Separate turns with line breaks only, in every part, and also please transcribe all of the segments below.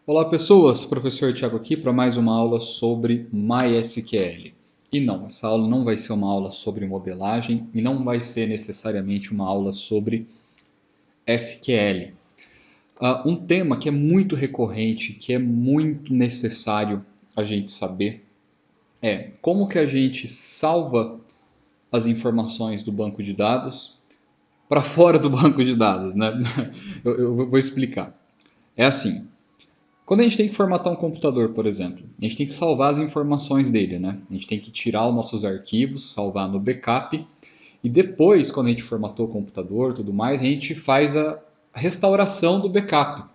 Olá pessoas, professor Thiago aqui para mais uma aula sobre MySQL. E não, essa aula não vai ser uma aula sobre modelagem e não vai ser necessariamente uma aula sobre SQL. Um tema que é muito recorrente, que é muito necessário a gente saber é como que a gente salva as informações do banco de dados para fora do banco de dados, né? Eu vou explicar. É assim, quando a gente tem que formatar um computador, por exemplo, a gente tem que salvar as informações dele, né? A gente tem que tirar os nossos arquivos, salvar no backup, e depois, quando a gente formatou o computador e tudo mais, a gente faz a restauração do backup.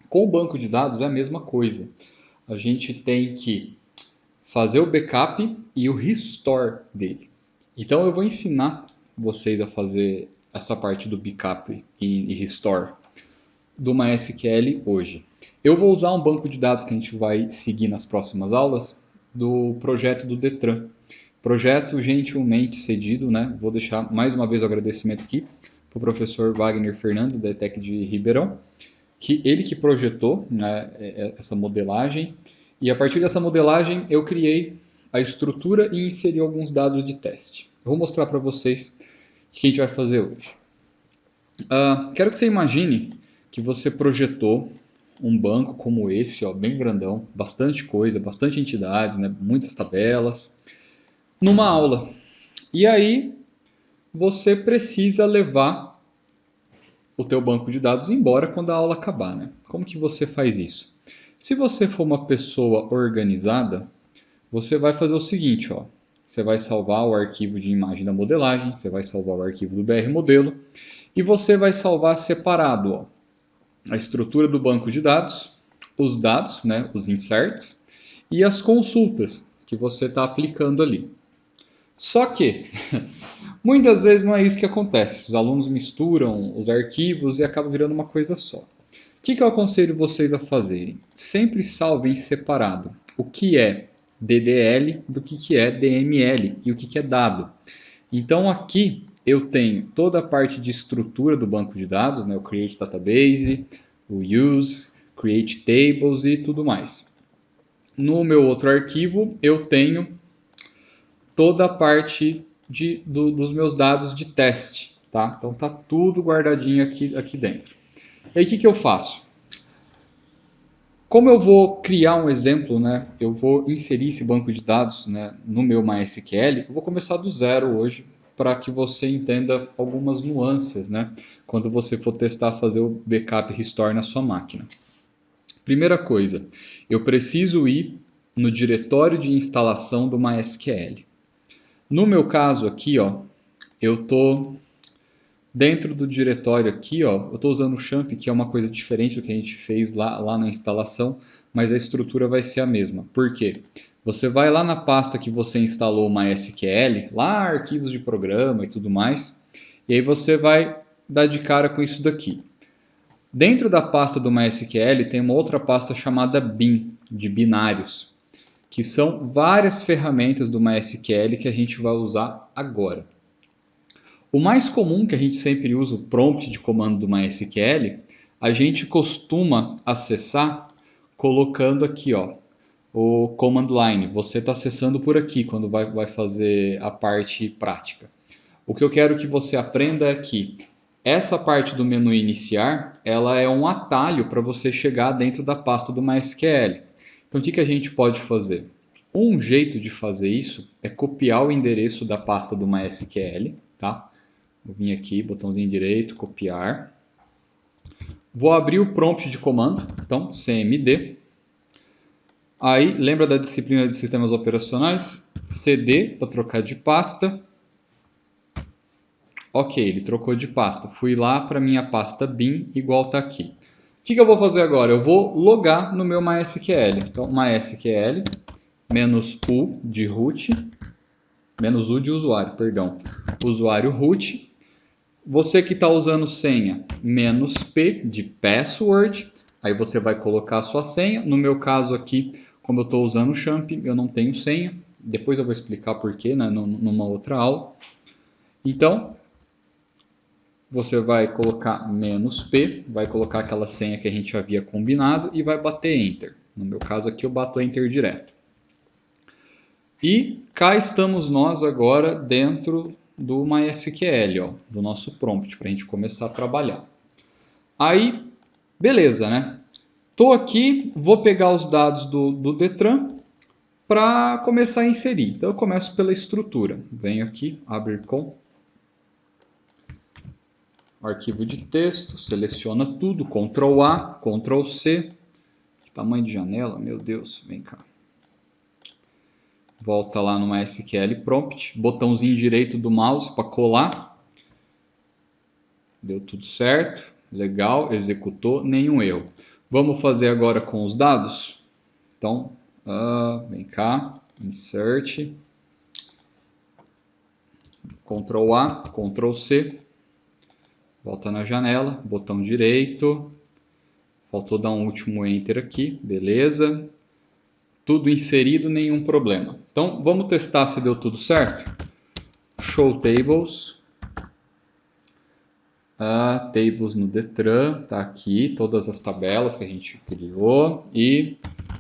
Com o banco de dados é a mesma coisa. A gente tem que fazer o backup e o restore dele. Então eu vou ensinar vocês a fazer essa parte do backup e restore do MySQL hoje. Eu vou usar um banco de dados que a gente vai seguir nas próximas aulas do projeto do Detran. Projeto gentilmente cedido, né? Vou deixar mais uma vez o agradecimento aqui para o professor Wagner Fernandes, da ETEC de Ribeirão, que ele que projetou, né, essa modelagem, e a partir dessa modelagem eu criei a estrutura e inseri alguns dados de teste. Eu vou mostrar para vocês o que a gente vai fazer hoje. Quero que você imagine que você projetou um banco como esse, ó, bem grandão, bastante coisa, bastante entidades, né, muitas tabelas, numa aula. E aí você precisa levar o teu banco de dados embora quando a aula acabar, né? Como que você faz isso? Se você for uma pessoa organizada, você vai fazer o seguinte, ó. Você vai salvar o arquivo de imagem da modelagem, você vai salvar o arquivo do BR modelo e você vai salvar separado, ó, a estrutura do banco de dados, os dados, né, os inserts, e as consultas que você está aplicando ali. Só que muitas vezes não é isso que acontece. Os alunos misturam os arquivos e acaba virando uma coisa só. O que eu aconselho vocês a fazerem? Sempre salvem separado o que é DDL do que é DML e o que é dado. Então aqui eu tenho toda a parte de estrutura do banco de dados, né? O Create Database, o Use, Create Tables e tudo mais. No meu outro arquivo eu tenho toda a parte dos meus dados de teste, tá? Então tá tudo guardadinho aqui dentro. E aí o que eu faço? Como eu vou criar um exemplo, né? Eu vou inserir esse banco de dados, né, no meu MySQL. Eu vou começar do zero hoje para que você entenda algumas nuances, né? Quando você for testar fazer o backup restore na sua máquina. Primeira coisa, eu preciso ir no diretório de instalação do MySQL. No meu caso aqui, ó, eu tô dentro do diretório aqui, ó, eu estou usando o champ, que é uma coisa diferente do que a gente fez lá na instalação, mas a estrutura vai ser a mesma. Por quê? Você vai lá na pasta que você instalou o MySQL, lá arquivos de programa e tudo mais, e aí você vai dar de cara com isso daqui. Dentro da pasta do MySQL tem uma outra pasta chamada bin, de binários, que são várias ferramentas do MySQL que a gente vai usar agora. O mais comum que a gente sempre usa, o prompt de comando do MySQL, a gente costuma acessar colocando aqui, ó, o command line. Você está acessando por aqui quando vai fazer a parte prática. O que eu quero que você aprenda é que essa parte do menu iniciar, ela é um atalho para você chegar dentro da pasta do MySQL. Então, o que a gente pode fazer? Um jeito de fazer isso é copiar o endereço da pasta do MySQL, tá? Vou vir aqui, botãozinho direito, copiar. Vou abrir o prompt de comando, então cmd. Aí, lembra da disciplina de sistemas operacionais? cd para trocar de pasta. Ok, ele trocou de pasta. Fui lá para minha pasta bin, igual está aqui. O que eu vou fazer agora? Eu vou logar no meu MySQL. Então, MySQL, -u de root, -u de usuário, perdão. Usuário root. Você que está usando senha, -p de password, aí você vai colocar a sua senha. No meu caso aqui, como eu estou usando o champ, eu não tenho senha. Depois eu vou explicar porquê, né, numa outra aula. Então, você vai colocar "-p", vai colocar aquela senha que a gente havia combinado e vai bater Enter. No meu caso aqui eu bato Enter direto. E cá estamos nós agora dentro do MySQL, ó, do nosso prompt, para a gente começar a trabalhar. Aí, beleza, né? Estou aqui, vou pegar os dados do Detran para começar a inserir. Então eu começo pela estrutura. Venho aqui, abrir com arquivo de texto, seleciona tudo, Ctrl A, Ctrl C. Que tamanho de janela, meu Deus, vem cá. Volta lá no MySQL Prompt, botãozinho direito do mouse para colar. Deu tudo certo, legal, executou, nenhum erro. Vamos fazer agora com os dados? Então, vem cá, Insert, Ctrl A, Ctrl C, volta na janela, botão direito, faltou dar um último Enter aqui, beleza. Tudo inserido, nenhum problema. Então, vamos testar se deu tudo certo? Show Tables. Tables no Detran, tá aqui, todas as tabelas que a gente criou. E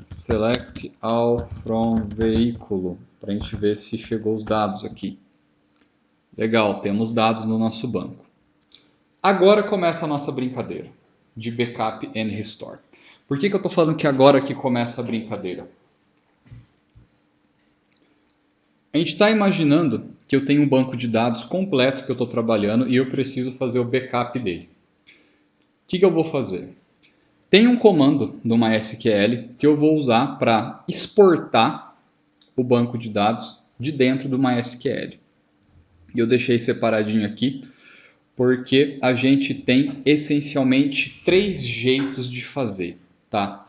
Select All from Veículo, para a gente ver se chegou os dados aqui. Legal, temos dados no nosso banco. Agora começa a nossa brincadeira de Backup and Restore. Por que eu estou falando que agora que começa a brincadeira? A gente está imaginando que eu tenho um banco de dados completo que eu estou trabalhando e eu preciso fazer o backup dele. O que eu vou fazer? Tem um comando no MySQL que eu vou usar para exportar o banco de dados de dentro do MySQL. E eu deixei separadinho aqui porque a gente tem essencialmente 3 jeitos de fazer, tá?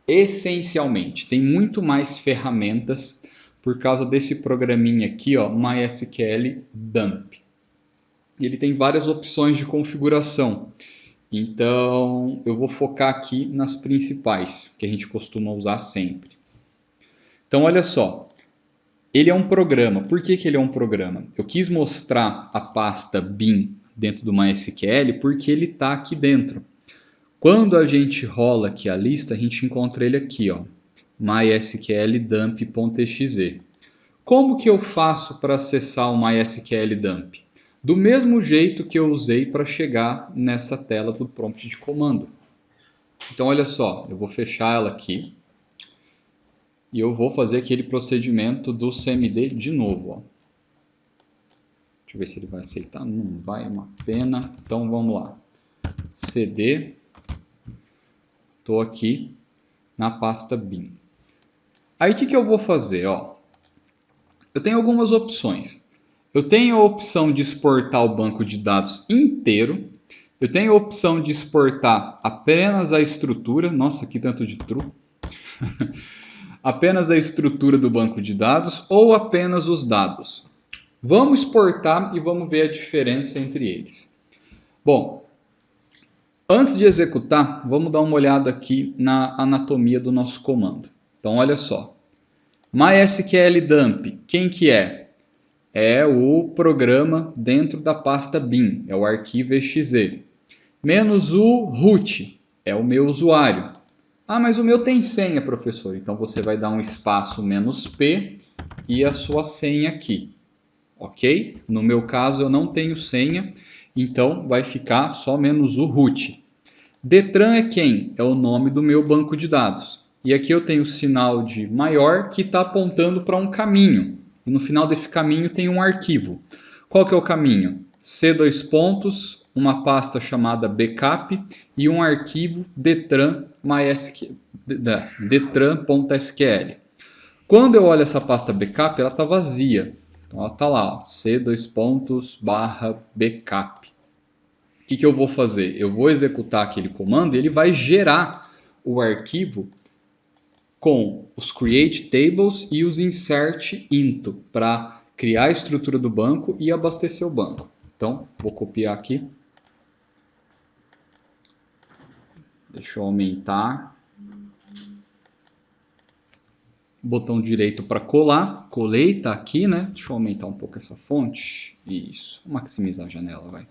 Essencialmente, tem muito mais ferramentas por causa desse programinha aqui, ó, MySQL Dump. Ele tem várias opções de configuração. Então, eu vou focar aqui nas principais, que a gente costuma usar sempre. Então, olha só. Ele é um programa. Por que ele é um programa? Eu quis mostrar a pasta bin dentro do MySQL porque ele está aqui dentro. Quando a gente rola aqui a lista, a gente encontra ele aqui, ó, mysqldump.exe. Como que eu faço para acessar o MySQL Dump? Do mesmo jeito que eu usei para chegar nessa tela do prompt de comando. Então, olha só, eu vou fechar ela aqui e eu vou fazer aquele procedimento do CMD de novo, ó. Deixa eu ver se ele vai aceitar. Não vai, é uma pena. Então, vamos lá. CD. Estou aqui na pasta bin. Aí, o que eu vou fazer? Ó, eu tenho algumas opções. Eu tenho a opção de exportar o banco de dados inteiro. Eu tenho a opção de exportar apenas a estrutura. Nossa, que tanto de true. Apenas a estrutura do banco de dados ou apenas os dados. Vamos exportar e vamos ver a diferença entre eles. Bom, antes de executar, vamos dar uma olhada aqui na anatomia do nosso comando. Então, olha só. MySQL Dump, quem que é? É o programa dentro da pasta bin, é o arquivo .exe. Menos o root, é o meu usuário. Ah, mas o meu tem senha, professor. Então você vai dar um espaço "-p" e a sua senha aqui. Ok? No meu caso eu não tenho senha, então vai ficar só menos o root. Detran é quem? É o nome do meu banco de dados. E aqui eu tenho o sinal de maior que está apontando para um caminho. E no final desse caminho tem um arquivo. Qual que é o caminho? C2 uma pasta chamada backup e um arquivo detran.sql. Quando eu olho essa pasta backup, ela está vazia. Então ela está lá, ó, C2.backup. O que eu vou fazer? Eu vou executar aquele comando e ele vai gerar o arquivo com os create tables e os insert into para criar a estrutura do banco e abastecer o banco. Então, vou copiar aqui. Deixa eu aumentar. Botão direito para colar. Colei, tá aqui, né? Deixa eu aumentar um pouco essa fonte. Isso. Vou maximizar a janela, vai.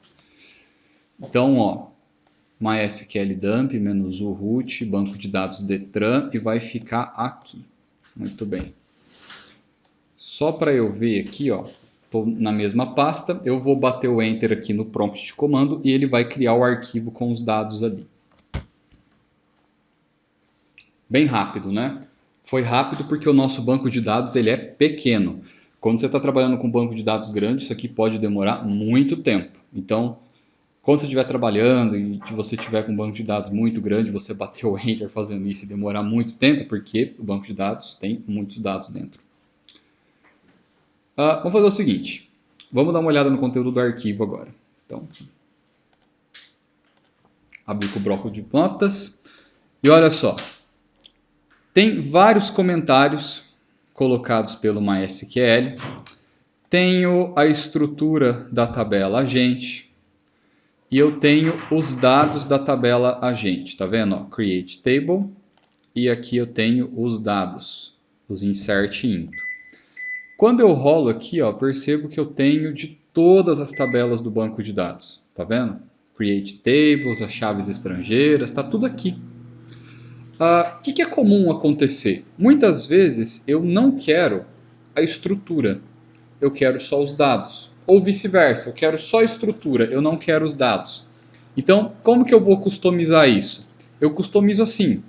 Então, ó, MySQL dump, -u root, banco de dados Detran e vai ficar aqui. Muito bem. Só para eu ver aqui, ó, estou na mesma pasta, eu vou bater o Enter aqui no prompt de comando e ele vai criar o arquivo com os dados ali. Bem rápido, né? Foi rápido porque o nosso banco de dados ele é pequeno. Quando você está trabalhando com um banco de dados grande, isso aqui pode demorar muito tempo. Então, quando você estiver trabalhando e você tiver com um banco de dados muito grande, você bater o Enter fazendo isso e demorar muito tempo, porque o banco de dados tem muitos dados dentro. Vamos fazer o seguinte, vamos dar uma olhada no conteúdo do arquivo agora. Então, abrir com o bloco de notas e olha só, tem vários comentários colocados pelo MySQL, tenho a estrutura da tabela agente e eu tenho os dados da tabela agente, tá vendo? Ó, create table e aqui eu tenho os dados, os insert into. Quando eu rolo aqui, ó, percebo que eu tenho de todas as tabelas do banco de dados. Tá vendo? Create tables, as chaves estrangeiras, tá tudo aqui. O que é comum acontecer? Muitas vezes eu não quero a estrutura, eu quero só os dados. Ou vice-versa, eu quero só a estrutura, eu não quero os dados. Então, como que eu vou customizar isso? Eu customizo assim.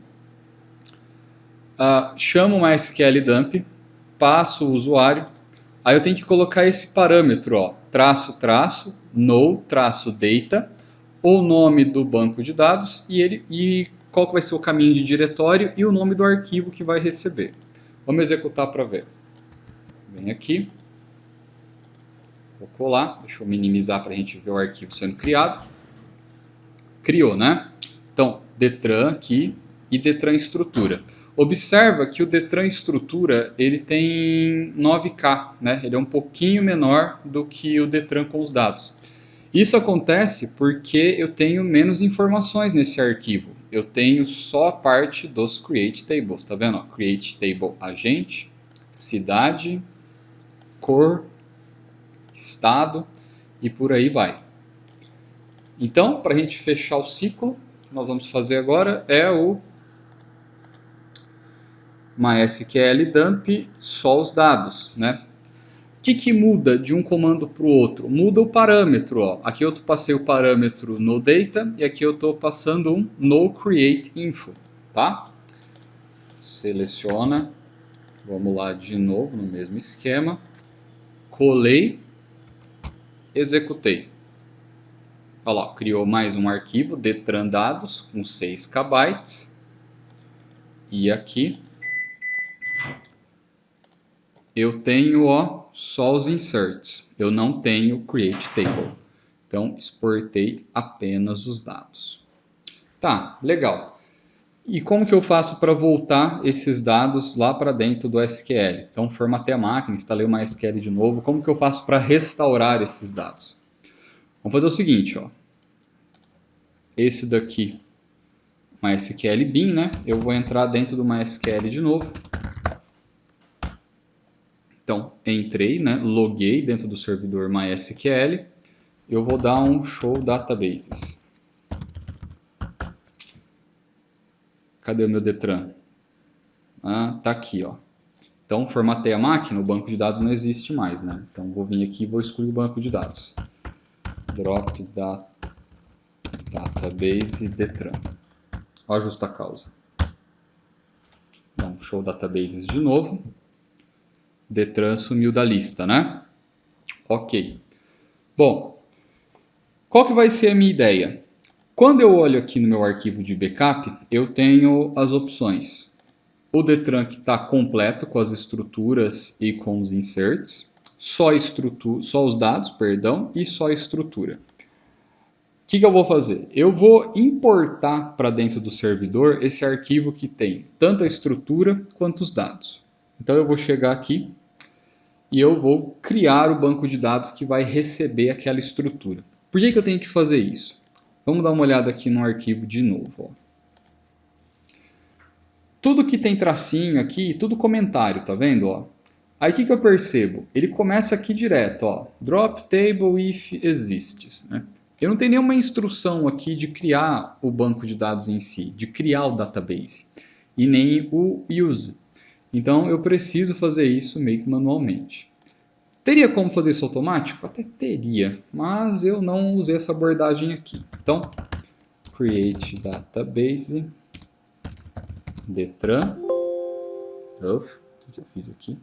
Chamo o MySQL dump, passo o usuário, aí eu tenho que colocar esse parâmetro, ó, traço, no, data, o nome do banco de dados e qual que vai ser o caminho de diretório e o nome do arquivo que vai receber. Vamos executar para ver. Vem aqui, vou colar, deixa eu minimizar para a gente ver o arquivo sendo criado. Criou, né? Então, Detran aqui e Detran estrutura. Observa que o Detran estrutura ele tem 9K, né? Ele é um pouquinho menor do que o Detran com os dados. Isso acontece porque eu tenho menos informações nesse arquivo. Eu tenho só a parte dos create tables, tá vendo? Create table agente, cidade, cor, estado e por aí vai. Então, para a gente fechar o ciclo, o que nós vamos fazer agora é o MySQL dump só os dados, né? O que muda de um comando para o outro? Muda o parâmetro, ó. Aqui eu passei o parâmetro no data e aqui eu estou passando um no create info, tá? Seleciona, vamos lá de novo no mesmo esquema, colei, executei. Olha lá, criou mais um arquivo, Detran dados, com 6 KB. E aqui eu tenho ó, só os inserts, eu não tenho create table. Então, exportei apenas os dados. Tá, legal. E como que eu faço para voltar esses dados lá para dentro do SQL? Então, formatei a máquina, instalei o MySQL de novo. Como que eu faço para restaurar esses dados? Vamos fazer o seguinte, ó. Esse daqui, MySQL bin, né? Eu vou entrar dentro do MySQL de novo. Então, entrei, né? Loguei dentro do servidor MySQL. Eu vou dar um show databases. Cadê o meu Detran? Tá aqui, ó. Então, formatei a máquina, o banco de dados não existe mais, né? Então, vou vir aqui e vou excluir o banco de dados. Drop database Detran. Olha a justa causa. Então, show databases de novo. Detran sumiu da lista, né? Ok. Bom, qual que vai ser a minha ideia? Quando eu olho aqui no meu arquivo de backup, eu tenho as opções. O Detran que está completo com as estruturas e com os inserts, só os dados, perdão, e só a estrutura. O que eu vou fazer? Eu vou importar para dentro do servidor esse arquivo que tem tanto a estrutura quanto os dados. Então eu vou chegar aqui e eu vou criar o banco de dados que vai receber aquela estrutura. Por que eu tenho que fazer isso? Vamos dar uma olhada aqui no arquivo de novo. Ó. Tudo que tem tracinho aqui, tudo comentário, tá vendo? Ó? Aí o que eu percebo? Ele começa aqui direto, ó, drop table if exists. Né? eu não tenho nenhuma instrução aqui de criar o banco de dados em si, de criar o database, e nem o use. Então eu preciso fazer isso meio que manualmente. Teria como fazer isso automático? Até teria, mas eu não usei essa abordagem aqui. Então, create database, Detran. O que eu fiz aqui?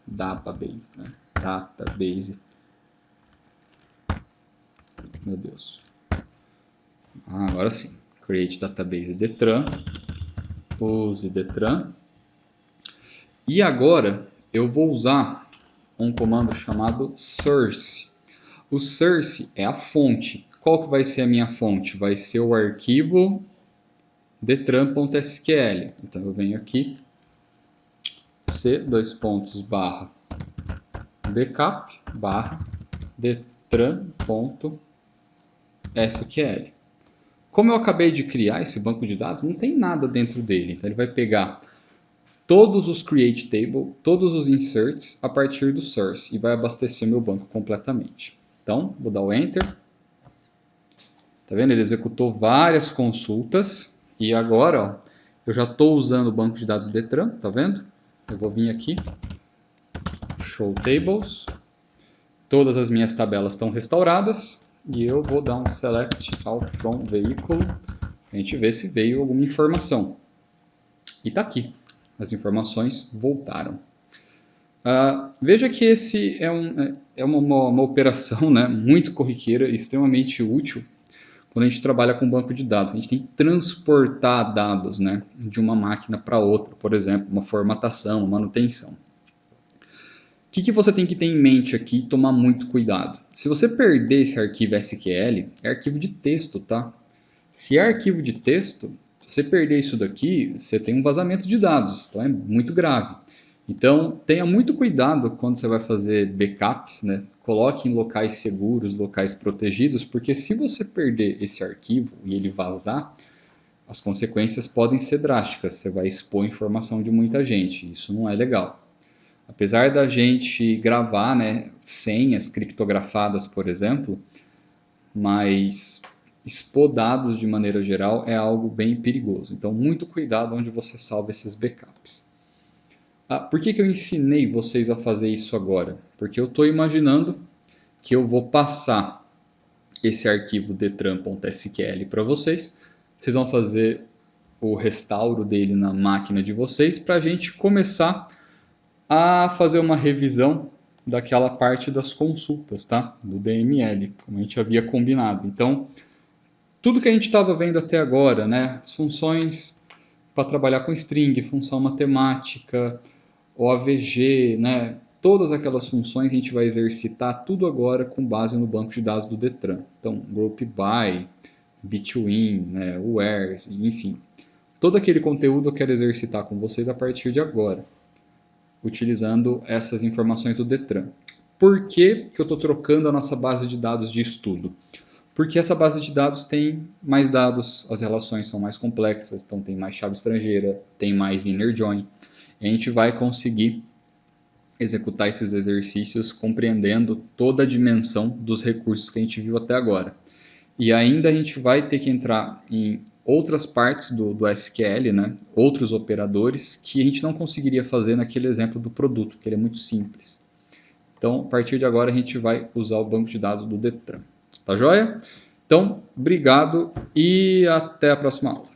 Database, né? Database. Meu Deus. Agora sim. Create database Detran. Use Detran. E agora eu vou usar um comando chamado source. O source é a fonte. Qual que vai ser a minha fonte? Vai ser o arquivo detran.sql. Então eu venho aqui, c:/backup detran.sql. Como eu acabei de criar esse banco de dados, não tem nada dentro dele. Então ele vai pegar todos os create table, todos os inserts a partir do source e vai abastecer meu banco completamente. Então, vou dar o enter. Tá vendo? Ele executou várias consultas e agora, ó, eu já estou usando o banco de dados Detran, tá vendo? Eu vou vir aqui, show tables, todas as minhas tabelas estão restauradas e eu vou dar um select all from veículo para a gente ver se veio alguma informação. E tá aqui, as informações voltaram. Veja que esse é uma operação, né, muito corriqueira e extremamente útil quando a gente trabalha com banco de dados. A gente tem que transportar dados, né, de uma máquina para outra, por exemplo, uma formatação, uma manutenção. O que você tem que ter em mente aqui e tomar muito cuidado? Se você perder esse arquivo SQL, é arquivo de texto, tá? Se é arquivo de texto, se você perder isso daqui, você tem um vazamento de dados, então é muito grave. Então, tenha muito cuidado quando você vai fazer backups, né? Coloque em locais seguros, locais protegidos, porque se você perder esse arquivo e ele vazar, as consequências podem ser drásticas. Você vai expor informação de muita gente, isso não é legal. Apesar da gente gravar, né, senhas criptografadas, por exemplo, mas expor dados de maneira geral é algo bem perigoso. Então, muito cuidado onde você salva esses backups. Por que eu ensinei vocês a fazer isso agora? Porque eu estou imaginando que eu vou passar esse arquivo detran.sql para vocês. Vocês vão fazer o restauro dele na máquina de vocês para a gente começar a fazer uma revisão daquela parte das consultas, tá? Do DML, como a gente havia combinado. Então, tudo que a gente estava vendo até agora, né? As funções para trabalhar com string, função matemática, OAVG, né? Todas aquelas funções a gente vai exercitar tudo agora com base no banco de dados do Detran. Então, group by, between, né? Wheres, enfim. Todo aquele conteúdo eu quero exercitar com vocês a partir de agora, utilizando essas informações do Detran. Por que eu estou trocando a nossa base de dados de estudo? Porque essa base de dados tem mais dados, as relações são mais complexas, então tem mais chave estrangeira, tem mais inner join. E a gente vai conseguir executar esses exercícios compreendendo toda a dimensão dos recursos que a gente viu até agora. E ainda a gente vai ter que entrar em outras partes do SQL, né? Outros operadores que a gente não conseguiria fazer naquele exemplo do produto, que ele é muito simples. Então, a partir de agora, a gente vai usar o banco de dados do Detran. Tá joia? Então, obrigado e até a próxima aula.